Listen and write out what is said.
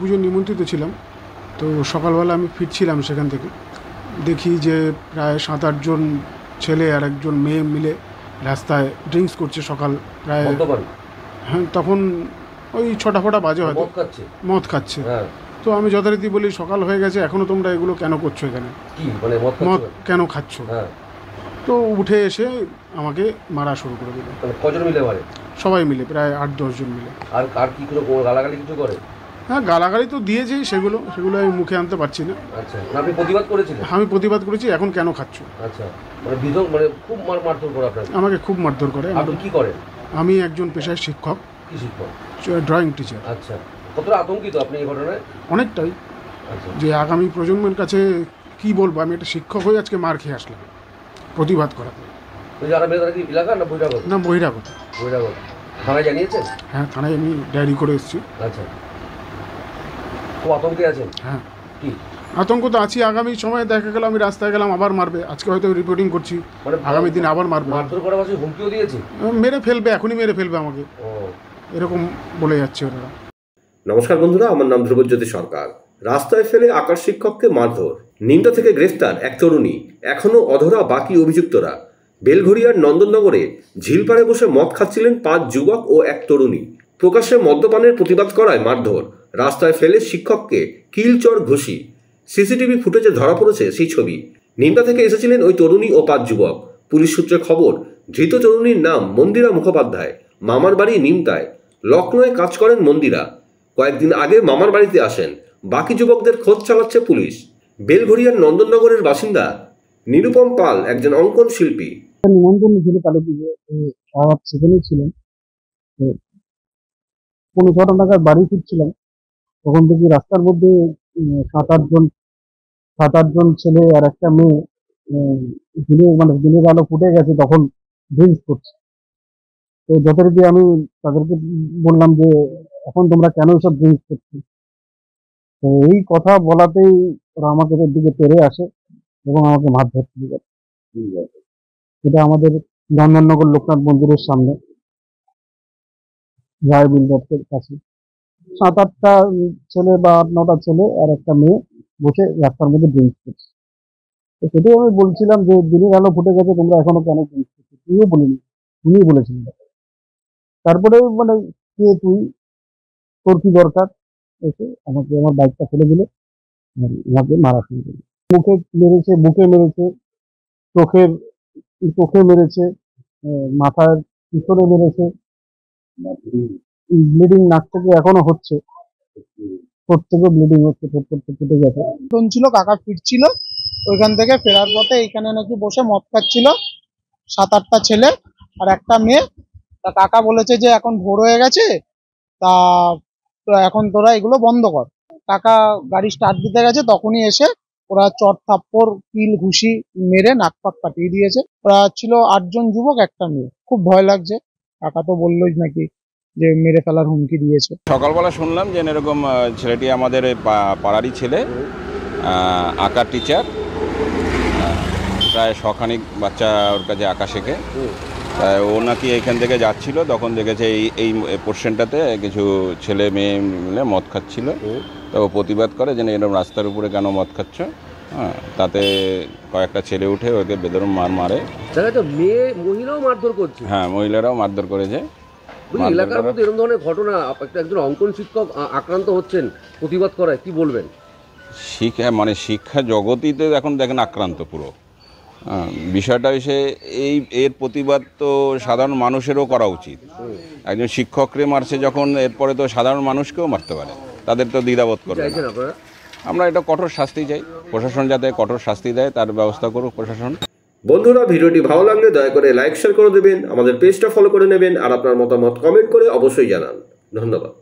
পুজো নিমন্ত্রিত ছিলাম, তো সকালবেলা আমি ফিরছিলাম সেখান থেকে, দেখি যে প্রায় 7-8 জন ছেলে আর একজন মেয়ে মিলে রাস্তায় ড্রিঙ্কস করছে। সকাল প্রায়, হ্যাঁ, তখন ওই 6টা ফটা বাজে, হয়তো মদ খাচ্ছে। তো আমি যথারীতি বলি, সকাল হয়ে গেছে, এখনও তোমরা এগুলো কেন করছো, এখানে মদ কেন খাচ্ছ? তো উঠে এসে আমাকে মারা শুরু করে দিল। কজন মিলে মারে? সবাই মিলে, প্রায় 8-10 জন মিলে। আর কি করে গালাগালি কিছু করে? হ্যাঁ, গালাগালি তো দিয়েছি, সেগুলো আমি মুখে আনতে পারছি না। আচ্ছা, আপনি প্রতিবাদ করেছিলেন? আমি প্রতিবাদ করেছি, এখন কেন খাচ্ছ। আচ্ছা, খুব মারধর করে আপনাকে? আমাকে খুব মারধর করে। আপনি কি করেন? আমি একজন পেশায় শিক্ষক। কি শিক্ষক? Drawing teacher. আচ্ছা, কতটা আতঙ্কিত আপনি এই ঘটনায়? অনেকটাই। আচ্ছা, যে আগামী প্রজন্মের কাছে কি বলবো, আমি একটা শিক্ষক হয়ে আজকে মার খেয়ে আসলাম প্রতিবাদ করাতে। যারা মেয়েরা কি এলাকা না বহিরাগত? না, বহিরাগত। বহিরাগত। থানায় জানিয়েছেন? হ্যাঁ, থানায় আমি ডায়েরি করে এসেছি। আচ্ছা, খুব আতঙ্কে আছেন? হ্যাঁ। কি আতঙ্ক তো আছি, আগামী সময়ে দেখা গেল আমি রাস্তায় গেলাম, আবার মারবে। আজকে হয়তো রিপোর্টিং করছি, আগামী দিন আবার মারবে। মারধর করার পাশে হুমকিও দিয়েছে? মেরে ফেলবে, এখনই মেরে ফেলবে আমাকে, এরকম বলে যাচ্ছে ওরা। নমস্কার বন্ধুরা, আমার নাম ধ্রুবজ্যোতি সরকার। রাস্তায় ফেলে আকাশ শিক্ষককে মারধর, নিমতা থেকে গ্রেফতার এক তরুণী, এখনও অধরা বাকি অভিযুক্তরা। বেলঘড়িয়ার নন্দননগরে ঝিলপাড়ে বসে মদ খাচ্ছিলেন 5 যুবক ও এক তরুণী। প্রকাশ্যে মদ্যপানের প্রতিবাদ করায় মারধর, রাস্তায় ফেলে শিক্ষককে কিলচর ঘুষি। সিসিটিভি ফুটেজে ধরা পড়েছে সেই ছবি। নিমতা থেকে এসেছিলেন ওই তরুণী ও 5 যুবক। পুলিশ সূত্রে খবর, ধৃত তরুণীর নাম মন্দিরা মুখোপাধ্যায়, মামার বাড়ি নিমতায়। লখনৌয়ে কাজ করেন মন্দিরা। কয়েকদিন আগে মামার বাড়িতে আসেন। বাকি যুবকদের খোঁজ চালাচ্ছে পুলিশ। বেলঘড়িয়ার নন্দননগরের বাসিন্দা নিরুপম পাল একজন অঙ্কন শিল্পী। নিমন্ত্রণ ছিল কালী পুজো, সেখানেই ছিলেন। 6টা নাগাদ বাড়ি ফিরছিলাম, তখন দেখি রাস্তার মধ্যে 7-8 জন ছেলে আর একটা মেয়ে দিনের আলো ফুটে গেছে, তখন ড্রিঙ্কস করছে। তো যথারীতি আমি তাদেরকে বললাম যে এখন তোমরা কেন এসব ড্রিঙ্কস করছো। তো এই কথা বলাতেই ওরা আমাকে দিকে তেড়ে আসে এবং আমাকে মারধর শুরু করে। এটা আমাদের নন্দননগর লোকনাথ মন্দিরের সামনে, রায় বিল্ডার্সের কাছে। 7-8টা ছেলে বা 8-9টা ছেলে আর একটা মেয়ে বসে রাস্তার মধ্যে ড্রিঙ্কস করছে। তো সেটাই আমি বলছিলাম যে দিনের আলো ফুটে গেছে, তোমরা এখনো কেন ড্রিঙ্কস করছো। তুইও বলিনি, তুমিই বলেছিলেন। তারপরে কে তুই, তোর কি দরকার, এসে আমাকে আমার বাইকটা ফেলে দিলে, আমাকে মারা শুরু করলো। মুখে মেরেছে, বুকে মেরেছে, চোখে মেরেছে, মাথার পিছনে মেরেছে। ব্লিডিং নাক থেকে এখনো হচ্ছে, ঠোঁট থেকে ব্লিডিং হচ্ছে, ঠোঁট ফুটে গেছে। ছিল, কাকা ফিরছিল ওইখান থেকে, ফেরার পথে এইখানে নাকি বসে মদ খাচ্ছিল 7-8টা ছেলে আর একটা মেয়ে। তা কাকা বলেছে যে এখন ভোর হয়ে গেছে, তা এখন তোরা এগুলো বন্ধ কর। কাকা গাড়ি স্টার্ট দিতে গেছে, তখনই এসে ওরা চট থাপ্পড় কিল ঘুষি মেরে নাক পাক কাটিয়ে দিয়েছে। ওরা ছিল 8 জন যুবক, একটা মেয়ে। খুব ভয় লাগছে, কাকা তো বললোই নাকি যে মেরে ফেলার হুমকি দিয়েছে। সকালবেলা শুনলাম যে এরকম ছেলেটি আমাদের পাড়ারই ছেলে, আঁকার টিচার, প্রায় 100খানিক বাচ্চা ওর কাছে আঁকা শেখে। ও নাকি এইখান থেকে যাচ্ছিল, তখন দেখেছে এই পোর্শনটাতে কিছু ছেলে মেয়ে মিলে মদ খাচ্ছিল। তো ও প্রতিবাদ করে যে এরকম রাস্তার উপরে কেন মদ খাচ্ছ। হ্যাঁ, তাতে কয়েকটা ছেলে উঠে ওকে বেদরম মারে। মেয়ে মহিলাও মারধর করছে? হ্যাঁ, মহিলারাও মারধর করেছে। এলাকার মধ্যে এরকম ধরনের ঘটনা, একজন অঙ্কন শিক্ষক আক্রান্ত হচ্ছেন, প্রতিবাদ করায় কি বলবেন? শিক্ষা জগতই তো এখন দেখেন আক্রান্ত পুরো। বিষয়টা হচ্ছে এর প্রতিবাদ তো সাধারণ মানুষেরও করা উচিত। একজন শিক্ষকরে মারছে যখন, এরপরে তো সাধারণ মানুষকেও মারতে পারে, তাদের তো দ্বিধাবোধ করবে না। আমরা এটা কঠোর শাস্তি চাই, প্রশাসন যাতে কঠোর শাস্তি দেয় তার ব্যবস্থা করুক প্রশাসন। বন্ধুরা, ভিডিওটি ভালো লাগলে দয়া করে লাইক শেয়ার করে দেবেন, আমাদের পেজটা ফলো করে নেবেন আর আপনার মতামত কমেন্ট করে অবশ্যই জানান। ধন্যবাদ।